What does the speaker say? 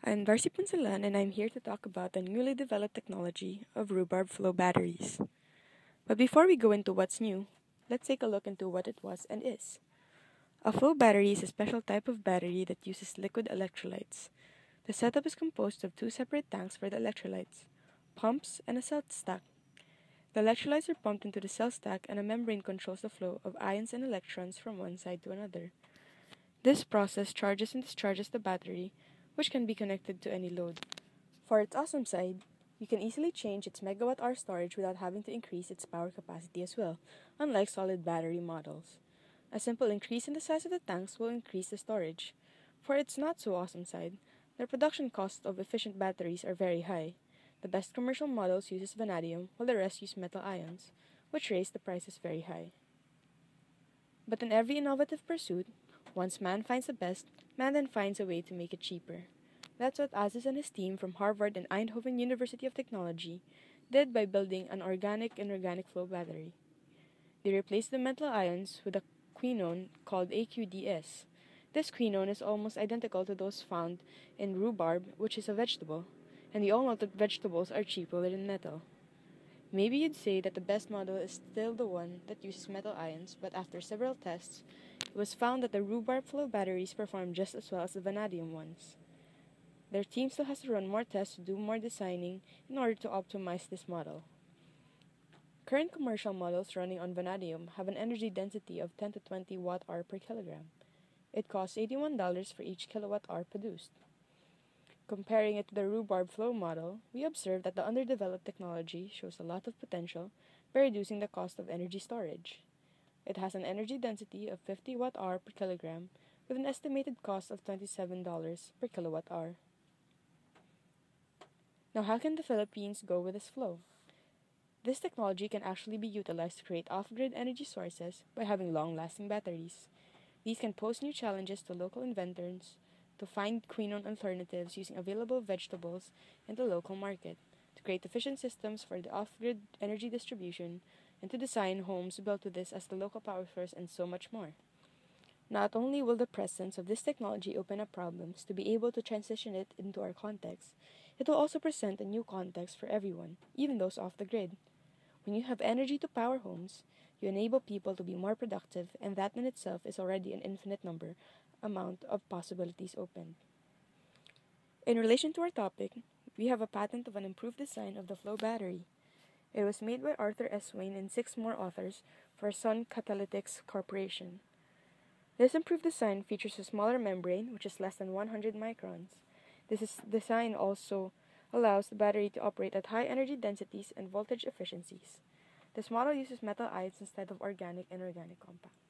I'm Darcie Punzalan, and I'm here to talk about the newly developed technology of rhubarb flow batteries. But before we go into what's new, let's take a look into what it was and is. A flow battery is a special type of battery that uses liquid electrolytes. The setup is composed of two separate tanks for the electrolytes, pumps, and a cell stack. The electrolytes are pumped into the cell stack, and a membrane controls the flow of ions and electrons from one side to another. This process charges and discharges the battery, which can be connected to any load. For its awesome side, you can easily change its megawatt-hour storage without having to increase its power capacity as well, unlike solid battery models. A simple increase in the size of the tanks will increase the storage. For its not-so-awesome side, the production costs of efficient batteries are very high. The best commercial models uses vanadium, while the rest use metal ions, which raise the prices very high. But in every innovative pursuit, once man finds the best, man then finds a way to make it cheaper. That's what Aziz and his team from Harvard and Eindhoven University of Technology did by building an organic inorganic flow battery. They replaced the metal ions with a quinone called AQDS. This quinone is almost identical to those found in rhubarb, which is a vegetable, and we all know that vegetables are cheaper than metal. Maybe you'd say that the best model is still the one that uses metal ions, but after several tests, it was found that the rhubarb flow batteries perform just as well as the vanadium ones. Their team still has to run more tests to do more designing in order to optimize this model. Current commercial models running on vanadium have an energy density of 10 to 20 watt-hour per kilogram. It costs $81 for each kilowatt-hour produced. Comparing it to the rhubarb flow model, we observe that the underdeveloped technology shows a lot of potential by reducing the cost of energy storage. It has an energy density of 50 watt-hour per kilogram with an estimated cost of $27 per kilowatt-hour. Now, how can the Philippines go with this flow? This technology can actually be utilized to create off-grid energy sources by having long-lasting batteries. These can pose new challenges to local inventors to find quinone alternatives using available vegetables in the local market, to create efficient systems for the off-grid energy distribution, and to design homes built with this as the local power source, and so much more. Not only will the presence of this technology open up problems to be able to transition it into our context, it will also present a new context for everyone, even those off the grid. When you have energy to power homes, you enable people to be more productive, and that in itself is already an infinite amount of possibilities opened. In relation to our topic, we have a patent of an improved design of the flow battery. It was made by Arthur S. Wayne and 6 more authors for Sun Catalytics Corporation. This improved design features a smaller membrane, which is less than 100 microns. Design also allows the battery to operate at high energy densities and voltage efficiencies. This model uses metal ions instead of organic and inorganic compounds.